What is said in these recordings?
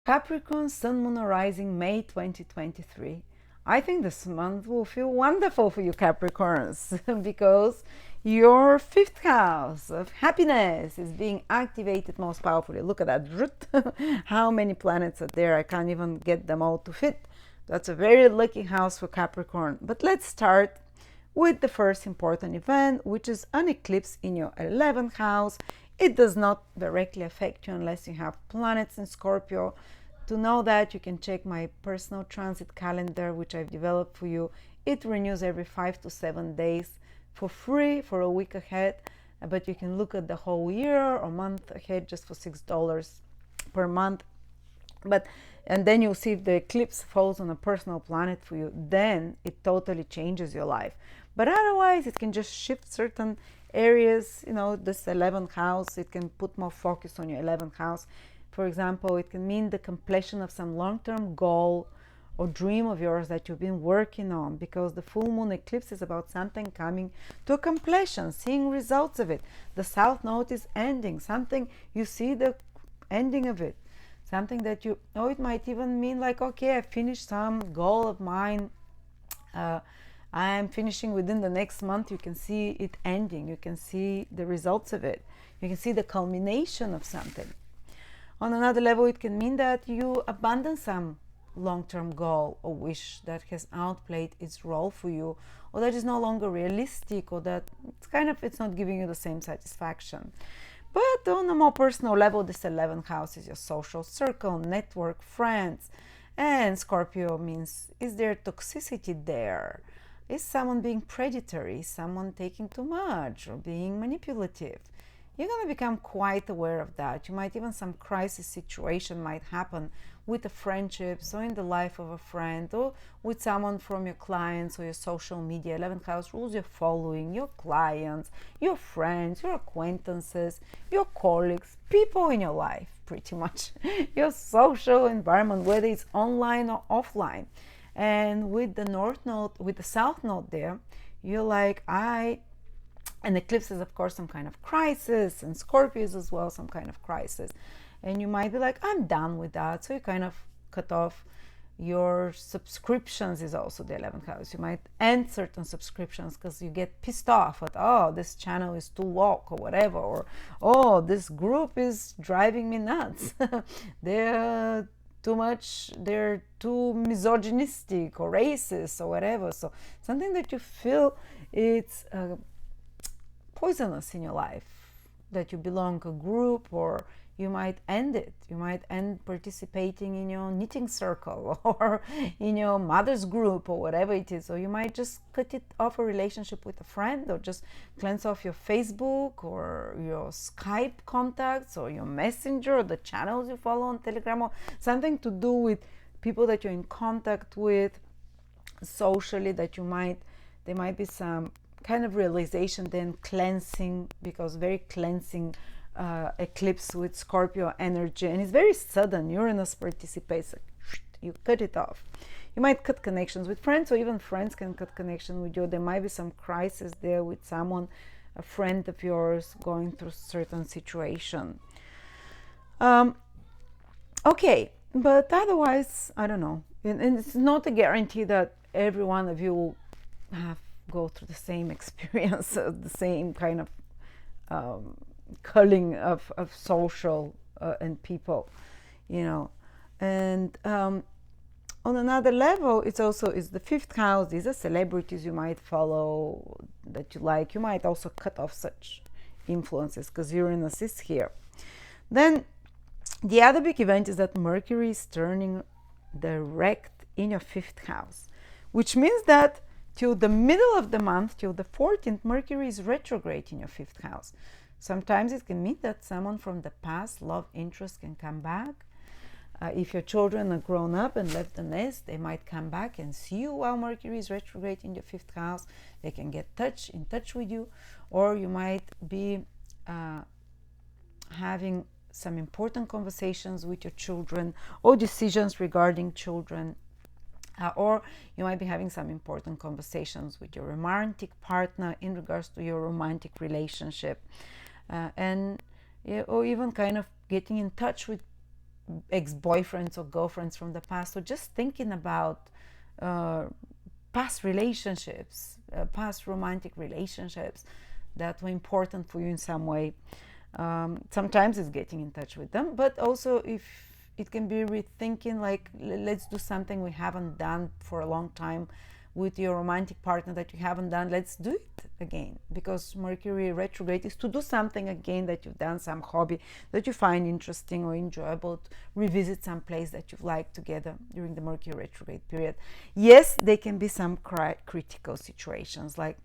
Capricorn, Sun, Moon, Rising, May 2023. I think this month will feel wonderful for you Capricorns because your fifth house of happiness is being activated most powerfully. Look at that. How many planets are there? I can't even get them all to fit. That's a very lucky house for Capricorn. But let's start with the first important event, which is an eclipse in your 11th house. It does not directly affect you unless you have planets in Scorpio. To know that, you can check my personal transit calendar, which I've developed for you. It renews every 5 to 7 days for free for a week ahead, but you can look at the whole year or month ahead just for $6 per month. And then you'll see if the eclipse falls on a personal planet for you, then it totally changes your life. But otherwise, it can just shift certain areas. This 11th house, it can put more focus on your 11th house. For example, it can mean the completion of some long-term goal or dream of yours that you've been working on, because the full moon eclipse is about something coming to a completion, seeing results of it. The south node is ending something, you see the ending of it, something that it might even mean like, okay, I finished some goal of mine, I'm finishing within the next month. You can see it ending, you can see the results of it, you can see the culmination of something. On another level, it can mean that you abandon some long-term goal or wish that has outplayed its role for you, or that is no longer realistic, or that it's not giving you the same satisfaction. But on a more personal level, this 11th house is your social circle, network, friends. And Scorpio means, is there toxicity there? Is someone being predatory? Is someone taking too much or being manipulative? You're going to become quite aware of that. You might even, some crisis situation might happen with a friendship, or in the life of a friend, or with someone from your clients or your social media. 11th house rules your following, your clients, your friends, your acquaintances, your colleagues, people in your life, pretty much. Your social environment, whether it's online or offline. And with the north node, with the south node there, you're like, and eclipse is, of course, some kind of crisis, and Scorpio is as well some kind of crisis. And you might be like, I'm done with that. So you kind of cut off your subscriptions, is also the 11th house. You might end certain subscriptions because you get pissed off at, oh, this channel is too woke or whatever, or, oh, this group is driving me nuts. They're too misogynistic or racist or whatever. So something that you feel it's poisonous in your life, that you belong to a group, or you might end it. You might end participating in your knitting circle or in your mother's group or whatever it is. Or you might just cut it off, a relationship with a friend, or just cleanse off your Facebook or your Skype contacts or your Messenger or the channels you follow on Telegram, or something to do with people that you're in contact with socially, that there might be some kind of realization, then cleansing, because very cleansing eclipse with Scorpio energy, and it's very sudden. Uranus participates, you cut it off. You might cut connections with friends, or even friends can cut connection with you. There might be some crisis there with someone, a friend of yours, going through certain situation. Okay, but otherwise, I don't know, and it's not a guarantee that every one of you will go through the same experience, the same kind of culling of social and people, and on another level, it's the fifth house. These are celebrities you might follow, that you like. You might also cut off such influences because Uranus is here. Then the other big event is that Mercury is turning direct in your fifth house, which means that till the middle of the month, till the 14th, Mercury is retrograde in your fifth house. Sometimes it can mean that someone from the past, love interest, can come back. If your children are grown up and left the nest, they might come back and see you while Mercury is retrograde in your fifth house. They can get in touch with you, or you might be having some important conversations with your children, or decisions regarding children. Or you might be having some important conversations with your romantic partner in regards to your romantic relationship, or even kind of getting in touch with ex-boyfriends or girlfriends from the past, or just thinking about past relationships, past romantic relationships that were important for you in some way. Sometimes it's getting in touch with them, but also if it can be rethinking, like let's do something we haven't done for a long time with your romantic partner that you haven't done. Let's do it again, because Mercury retrograde is to do something again that you've done, some hobby that you find interesting or enjoyable, to revisit some place that you've liked together during the Mercury retrograde period. Yes, there can be some critical situations, like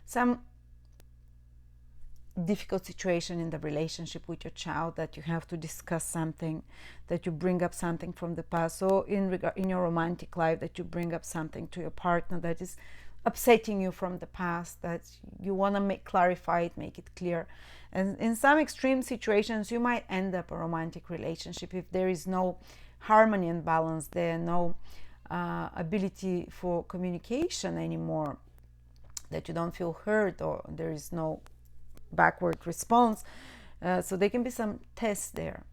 some difficult situation in the relationship with your child, that you have to discuss something, that you bring up something from the past. So in your romantic life, that you bring up something to your partner that is upsetting you from the past, that you want to clarify it, make it clear. And in some extreme situations, you might end up a romantic relationship if there is no harmony and balance there, no ability for communication anymore, that you don't feel heard, or there is no backward response. So there can be some tests there,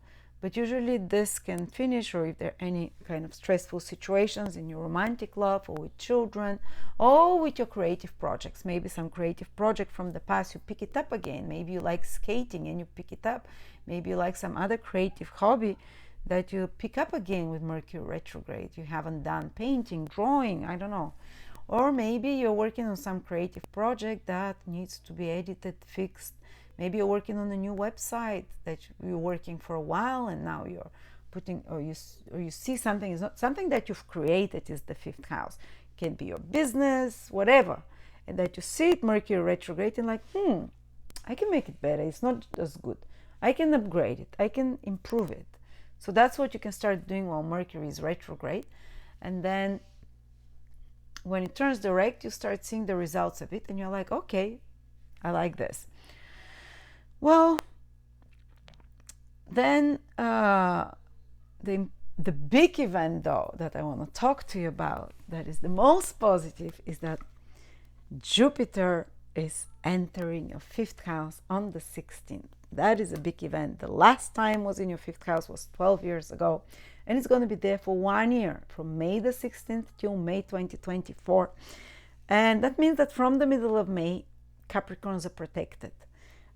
but usually this can finish, or if there are any kind of stressful situations in your romantic love, or with children, or with your creative projects, maybe some creative project from the past, you pick it up again. Maybe you like skating and you pick it up. Maybe you like some other creative hobby that you pick up again with Mercury retrograde. You haven't done painting, drawing, I don't know. Or maybe you're working on some creative project that needs to be edited, fixed. Maybe you're working on a new website that you're working for a while, and now you're putting, or you see something is not something that you've created, is the fifth house. It can be your business, whatever, and that you see it Mercury retrograde and like, I can make it better. It's not as good. I can upgrade it. I can improve it. So that's what you can start doing while Mercury is retrograde, and then when it turns direct, you start seeing the results of it, and you're like, okay, I like this. Well, then the big event, though, that I want to talk to you about, that is the most positive, is that Jupiter is entering your fifth house on the 16th. That is a big event. The last time was in your fifth house was 12 years ago. And it's going to be there for 1 year, from May the 16th till May 2024. And that means that from the middle of May, Capricorns are protected.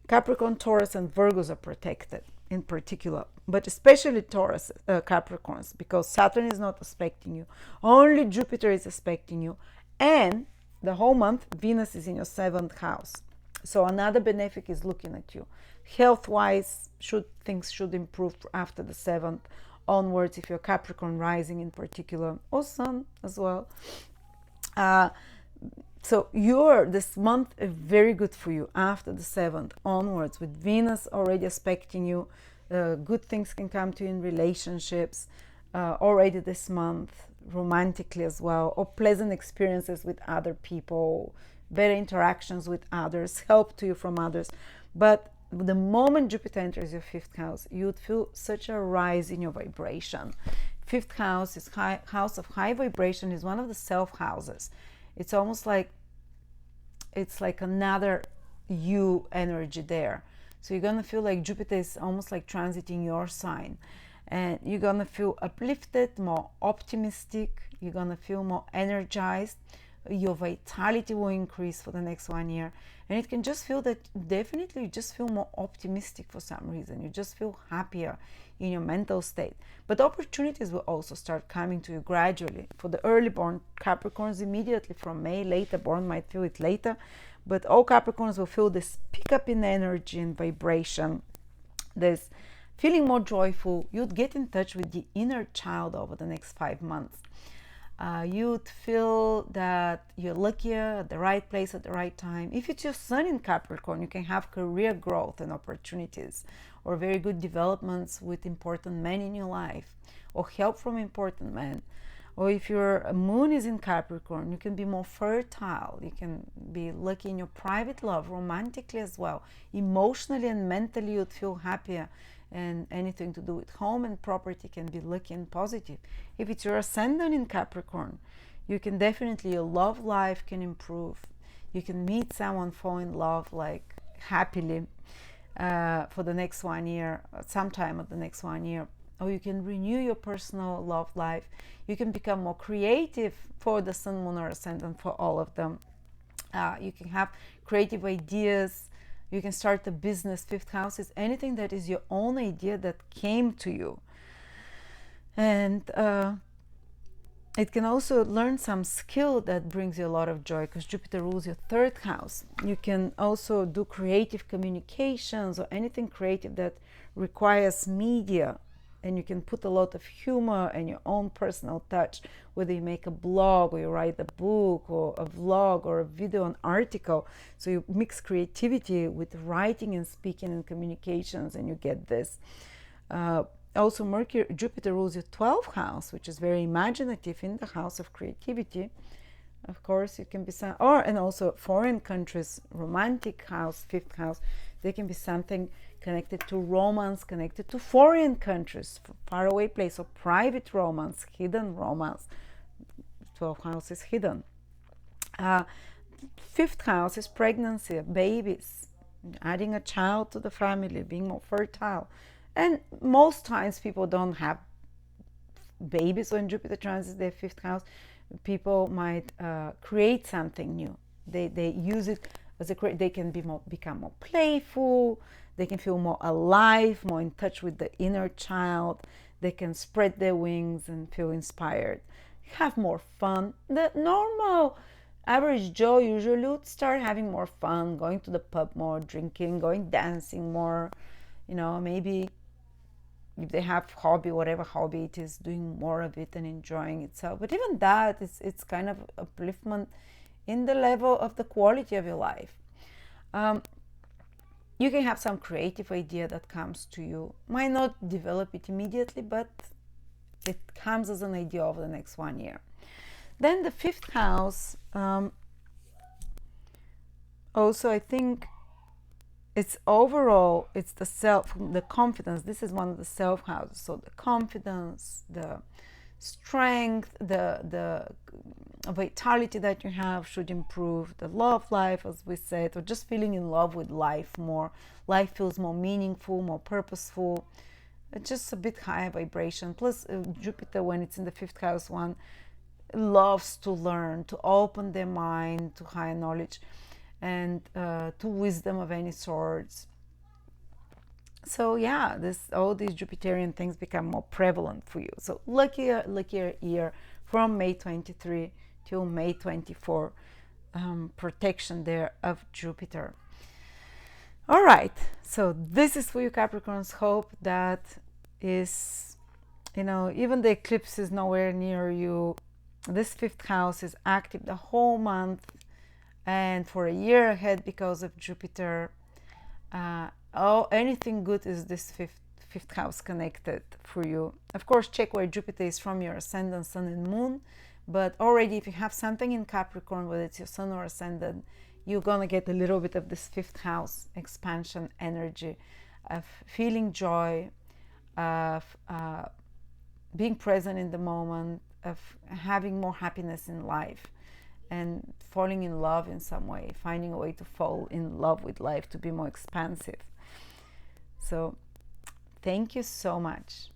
Capricorn, Taurus, and Virgos are protected in particular, but especially Taurus, Capricorns, because Saturn is not aspecting you. Only Jupiter is aspecting you. And the whole month, Venus is in your 7th house. So another benefic is looking at you. Health-wise, things should improve after the 7th onwards, if you're Capricorn rising in particular, or Sun as well. So this month is very good for you after the 7th onwards, with Venus already aspecting you. Good things can come to you in relationships already this month, romantically as well, or pleasant experiences with other people, better interactions with others, help to you from others. But the moment Jupiter enters your fifth house, you would feel such a rise in your vibration. Fifth house is house of high vibration, is one of the self houses. It's almost like it's like another you energy there. So you're gonna feel like Jupiter is almost like transiting your sign, and you're gonna feel uplifted, more optimistic. You're gonna feel more energized. Your vitality will increase for the next 1 year, and it can just feel that definitely you just feel more optimistic for some reason. You just feel happier in your mental state. But opportunities will also start coming to you gradually. For the early born Capricorns, immediately from May. Later born might feel it later, but all Capricorns will feel this pickup in energy and vibration, this feeling more joyful. You'd get in touch with the inner child over the next 5 months. You'd feel that you're luckier at the right place at the right time. If it's your Sun in Capricorn, you can have career growth and opportunities, or very good developments with important men in your life, or help from important men. Or if your Moon is in Capricorn, you can be more fertile. You can be lucky in your private love, romantically as well. Emotionally and mentally, you'd feel happier, and anything to do with home and property can be lucky and positive. If it's your Ascendant in Capricorn, you can definitely, your love life can improve. You can meet someone, fall in love like happily for the next 1 year, sometime of the next 1 year. or you can renew your personal love life. You can become more creative for the Sun, Moon, or Ascendant, for all of them. You can have creative ideas. You can start a business. Fifth house is anything that is your own idea that came to you. And it can also learn some skill that brings you a lot of joy, because Jupiter rules your third house. You can also do creative communications or anything creative that requires media, and you can put a lot of humor and your own personal touch, whether you make a blog or you write a book or a vlog or a video, an article. So you mix creativity with writing and speaking and communications, and you get this. Also, Jupiter rules your 12th house, which is very imaginative, in the house of creativity. Of course, it can be some, and also foreign countries, romantic house, fifth house. They can be something connected to romance, connected to foreign countries, faraway place, or private romance, hidden romance. 12th house is hidden. Fifth house is pregnancy, babies, adding a child to the family, being more fertile. And most times people don't have babies when Jupiter transits their fifth house. People might create something new. They use it as they can become more playful. They can feel more alive, more in touch with the inner child. They can spread their wings and feel inspired, have more fun. The normal average Joe usually would start having more fun, going to the pub more, drinking, going dancing more, maybe if they have hobby, whatever hobby it is, doing more of it and enjoying itself. But even that, it's kind of upliftment in the level of the quality of your life. You can have some creative idea that comes to you. Might not develop it immediately, but it comes as an idea over the next 1 year. Then the fifth house, also I think it's overall, it's the self, the confidence. This is one of the self houses. So the confidence, the strength, the vitality that you have should improve. The love life, as we said, or just feeling in love with life more. Life feels more meaningful, more purposeful. It's just a bit higher vibration. Plus Jupiter, when it's in the fifth house, one loves to learn, to open their mind to higher knowledge and to wisdom of any sorts. So yeah, all these Jupiterian things become more prevalent for you. So luckier year from May 23 till May 24, protection there of Jupiter. All right, so this is for you, Capricorns. Hope that is, even the eclipse is nowhere near you. This fifth house is active the whole month and for a year ahead because of Jupiter. Anything good is this fifth house connected for you. Of course, check where Jupiter is from your Ascendant, Sun and Moon. But already, if you have something in Capricorn, whether it's your Sun or Ascendant, you're gonna get a little bit of this fifth house expansion energy of feeling joy, of being present in the moment, of having more happiness in life, and falling in love in some way, finding a way to fall in love with life, to be more expansive. So thank you so much.